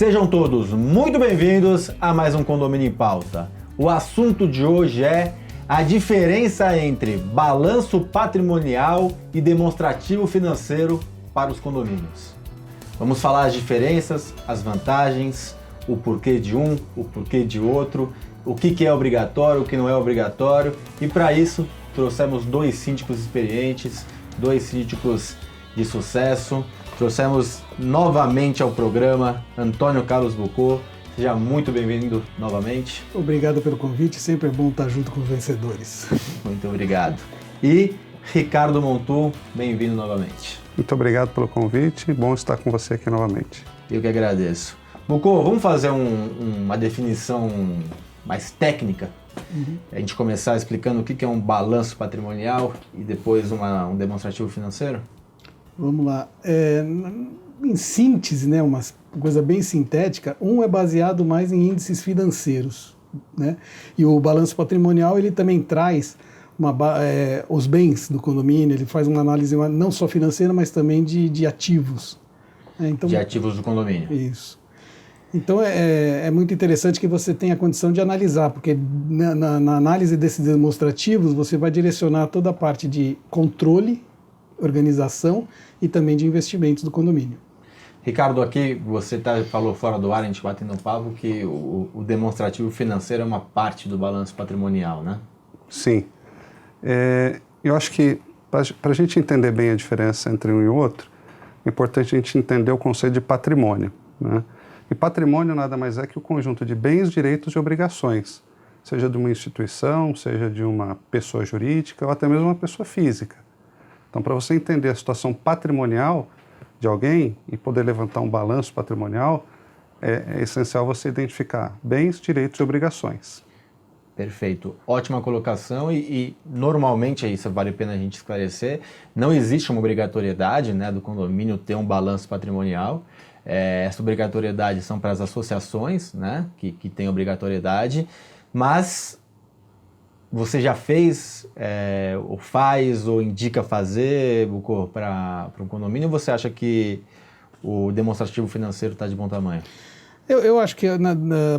Sejam todos muito bem-vindos a mais um Condomínio em Pauta. O assunto de hoje é a diferença entre balanço patrimonial e demonstrativo financeiro para os condomínios. Vamos falar as diferenças, as vantagens, o porquê de um, o porquê de outro, o que é obrigatório, o que não é obrigatório. E para isso, trouxemos dois síndicos experientes, dois síndicos de sucesso. Trouxemos novamente ao programa Antônio Carlos Bucô. Seja muito bem-vindo novamente. Obrigado pelo convite, sempre é bom estar junto com os vencedores. Muito obrigado. E Ricardo Montu, bem-vindo novamente. Muito obrigado pelo convite, bom estar com você aqui novamente. Eu que agradeço. Bucô, vamos fazer uma definição mais técnica? A gente começar explicando o que é um balanço patrimonial e depois um demonstrativo financeiro? Vamos lá. Em síntese, né, uma coisa bem sintética, um é baseado mais em índices financeiros, né? E o balanço patrimonial ele também traz os bens do condomínio, ele faz uma análise não só financeira, mas também de ativos. Então, de ativos do condomínio. Isso. Então é muito interessante que você tenha a condição de analisar, porque na análise desses demonstrativos você vai direcionar toda a parte de controle, organização e também de investimentos do condomínio. Ricardo, aqui você falou fora do ar, a gente batendo um papo, que o demonstrativo financeiro é uma parte do balanço patrimonial, né? Sim. Eu acho que para a gente entender bem a diferença entre um e outro, é importante a gente entender o conceito de patrimônio, né? E patrimônio nada mais é que o conjunto de bens, direitos e obrigações, seja de uma instituição, seja de uma pessoa jurídica ou até mesmo uma pessoa física. Então, para você entender a situação patrimonial de alguém e poder levantar um balanço patrimonial, é essencial você identificar bens, direitos e obrigações. Perfeito. Ótima colocação e normalmente, isso vale a pena a gente esclarecer, não existe uma obrigatoriedade, né, do condomínio ter um balanço patrimonial. Essa obrigatoriedade são para as associações, né, que têm obrigatoriedade, mas você já fez, ou faz, ou indica fazer, Bucô, para um condomínio, ou você acha que o demonstrativo financeiro está de bom tamanho? Eu acho que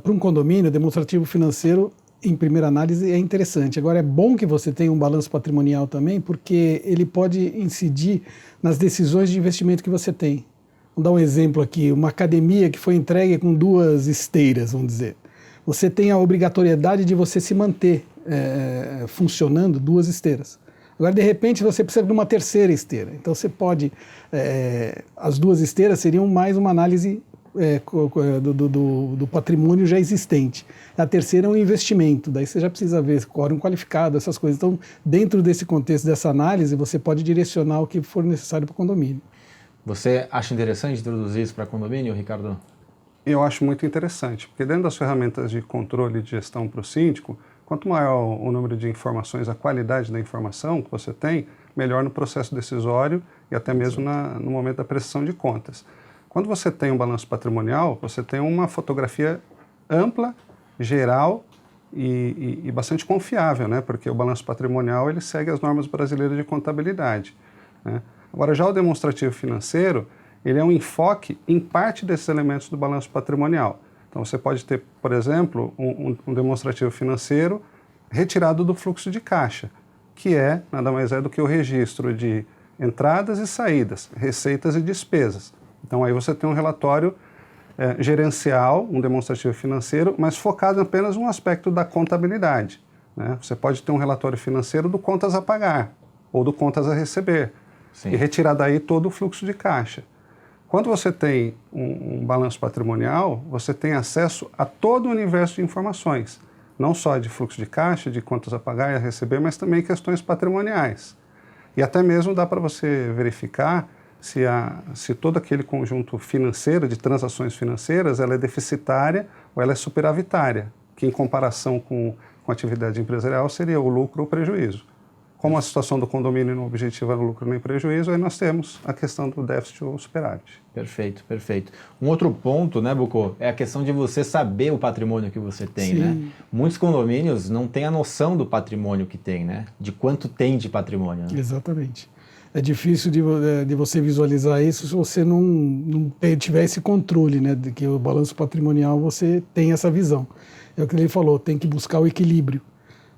para um condomínio, o demonstrativo financeiro, em primeira análise, é interessante. Agora, é bom que você tenha um balanço patrimonial também, porque ele pode incidir nas decisões de investimento que você tem. Vamos dar um exemplo aqui, uma academia que foi entregue com 2 esteiras, vamos dizer. Você tem a obrigatoriedade de você se manter funcionando 2 esteiras. Agora, de repente, você precisa de uma 3ª esteira. Então, você pode... as 2 esteiras seriam mais uma análise do patrimônio já existente. A 3ª é um investimento. Daí você já precisa ver quórum qualificado, essas coisas. Então, dentro desse contexto, dessa análise, você pode direcionar o que for necessário para o condomínio. Você acha interessante introduzir isso para condomínio, Ricardo? Eu acho muito interessante, porque dentro das ferramentas de controle e de gestão para o síndico, quanto maior o número de informações, a qualidade da informação que você tem, melhor no processo decisório e até mesmo no momento da prestação de contas. Quando você tem um balanço patrimonial, você tem uma fotografia ampla, geral e bastante confiável, né? Porque o balanço patrimonial ele segue as normas brasileiras de contabilidade, né? Agora, já o demonstrativo financeiro, ele é um enfoque em parte desses elementos do balanço patrimonial. Então, você pode ter, por exemplo, um demonstrativo financeiro retirado do fluxo de caixa, que nada mais é do que o registro de entradas e saídas, receitas e despesas. Então, aí você tem um relatório gerencial, um demonstrativo financeiro, mas focado em apenas um aspecto da contabilidade, né? Você pode ter um relatório financeiro do contas a pagar ou do contas a receber. Sim. E retirar daí todo o fluxo de caixa. Quando você tem um balanço patrimonial, você tem acesso a todo o universo de informações, não só de fluxo de caixa, de contas a pagar e a receber, mas também questões patrimoniais. E até mesmo dá para você verificar se todo aquele conjunto financeiro, de transações financeiras, ela é deficitária ou ela é superavitária, que em comparação com a atividade empresarial seria o lucro ou prejuízo. Como a situação do condomínio não objetiva no lucro nem prejuízo, aí nós temos a questão do déficit ou superávit. Perfeito, perfeito. Um outro ponto, né, Bucô, é a questão de você saber o patrimônio que você tem, Sim. né? Muitos condomínios não têm a noção do patrimônio que tem, né? De quanto tem de patrimônio. Né? Exatamente. é difícil de você visualizar isso se você não tiver esse controle, né, de que o balanço patrimonial você tem essa visão. É o que ele falou, tem que buscar o equilíbrio,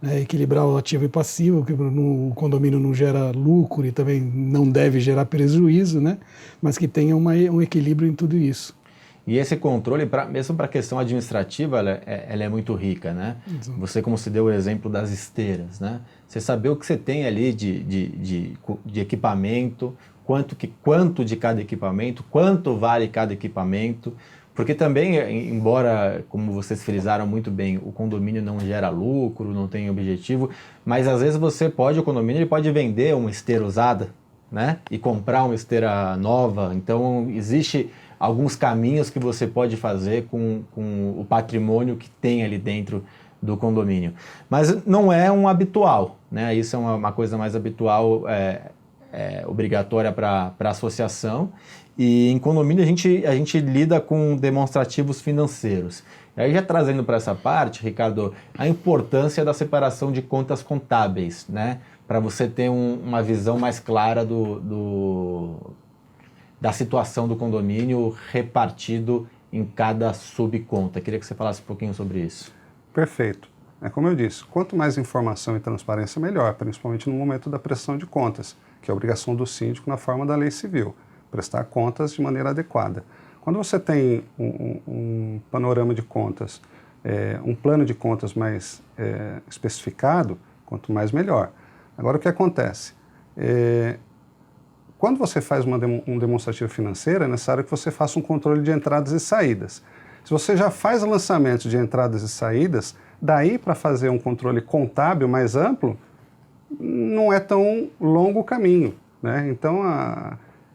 né, equilibrar o ativo e passivo, que o condomínio não gera lucro e também não deve gerar prejuízo, né, mas que tenha um equilíbrio em tudo isso. E esse controle, mesmo para a questão administrativa, ela é muito rica, né? Exato. Você, como se deu o exemplo das esteiras, né? Você saber o que você tem ali de equipamento, quanto de cada equipamento, quanto vale cada equipamento, porque também, embora, como vocês frisaram muito bem, o condomínio não gera lucro, não tem objetivo, mas às vezes o condomínio ele pode vender uma esteira usada, né? E comprar uma esteira nova, então existe alguns caminhos que você pode fazer com o patrimônio que tem ali dentro do condomínio. Mas não é um habitual, né? Isso é uma coisa mais habitual, obrigatória para a associação. E em condomínio a gente lida com demonstrativos financeiros. E aí já trazendo para essa parte, Ricardo, a importância da separação de contas contábeis, né? Para você ter uma visão mais clara da situação do condomínio repartido em cada subconta. Queria que você falasse um pouquinho sobre isso. Perfeito. Como eu disse, quanto mais informação e transparência, melhor, principalmente no momento da prestação de contas, que é a obrigação do síndico na forma da lei civil, prestar contas de maneira adequada. Quando você tem um panorama de contas, um plano de contas mais especificado, quanto mais melhor. Agora, o que acontece? Quando você faz um demonstrativo financeiro, é necessário que você faça um controle de entradas e saídas. Se você já faz lançamentos de entradas e saídas, daí para fazer um controle contábil mais amplo, não é tão longo o caminho, né? Então,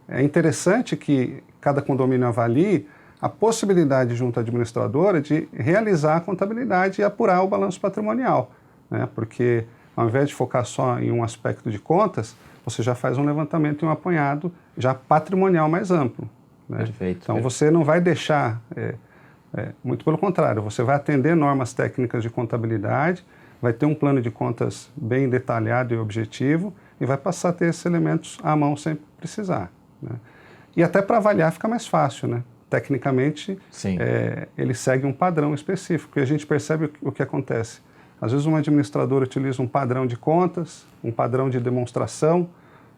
é interessante que cada condomínio avalie a possibilidade junto à administradora de realizar a contabilidade e apurar o balanço patrimonial, né? Porque ao invés de focar só em um aspecto de contas, você já faz um levantamento e um apanhado já patrimonial mais amplo, né? Perfeito. Então, você não vai deixar, muito pelo contrário, você vai atender normas técnicas de contabilidade, vai ter um plano de contas bem detalhado e objetivo e vai passar a ter esses elementos à mão sem precisar, né? E até para avaliar fica mais fácil, né? Tecnicamente, ele segue um padrão específico e a gente percebe o que acontece. Às vezes uma administradora utiliza um padrão de contas, um padrão de demonstração,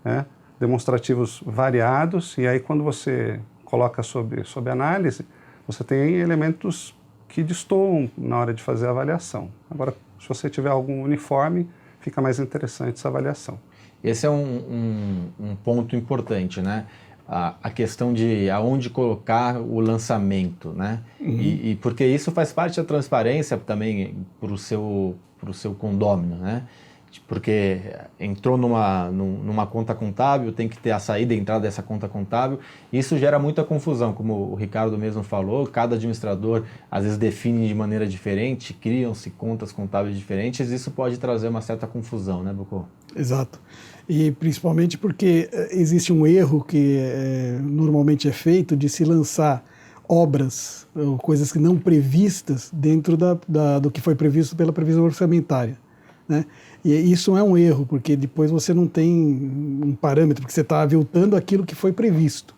né, demonstrativos variados, e aí quando você coloca sob análise, você tem elementos que destoam na hora de fazer a avaliação. Agora, se você tiver algum uniforme, fica mais interessante essa avaliação. Esse é um ponto importante, né? A questão de aonde colocar o lançamento, né? Uhum. E porque isso faz parte da transparência também para o seu condômino, né? Porque entrou numa conta contábil, tem que ter a saída e entrada dessa conta contábil. Isso gera muita confusão, como o Ricardo mesmo falou. Cada administrador às vezes define de maneira diferente, criam-se contas contábeis diferentes. Isso pode trazer uma certa confusão, né, Bucô? Exato. E principalmente porque existe um erro que normalmente é feito de se lançar obras, ou coisas que não previstas dentro do que foi previsto pela previsão orçamentária, né? E isso é um erro, porque depois você não tem um parâmetro, porque você está aviltando aquilo que foi previsto,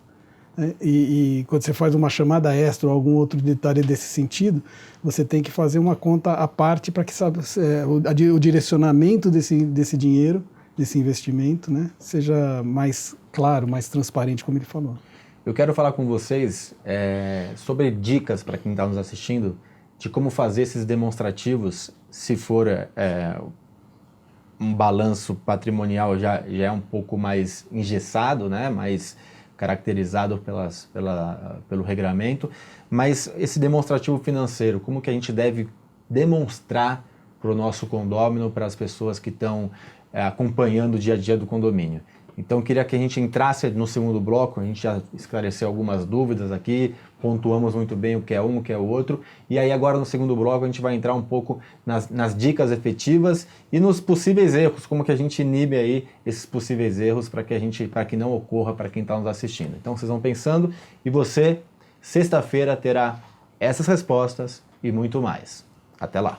né? E quando você faz uma chamada extra ou algum outro detalhe desse sentido, você tem que fazer uma conta à parte para que o direcionamento desse dinheiro, desse investimento, né, seja mais claro, mais transparente, como ele falou. Eu quero falar com vocês sobre dicas para quem está nos assistindo de como fazer esses demonstrativos, se for um balanço patrimonial já é um pouco mais engessado, né, mais caracterizado pelo regramento, mas esse demonstrativo financeiro, como que a gente deve demonstrar para o nosso condômino, para as pessoas que estão acompanhando o dia a dia do condomínio. Então, queria que a gente entrasse no segundo bloco, a gente já esclareceu algumas dúvidas aqui, pontuamos muito bem o que é um, o que é o outro, e aí agora no segundo bloco a gente vai entrar um pouco nas dicas efetivas e nos possíveis erros, como que a gente inibe aí esses possíveis erros para que não ocorra para quem está nos assistindo. Então, vocês vão pensando e você, sexta-feira, terá essas respostas e muito mais. Até lá!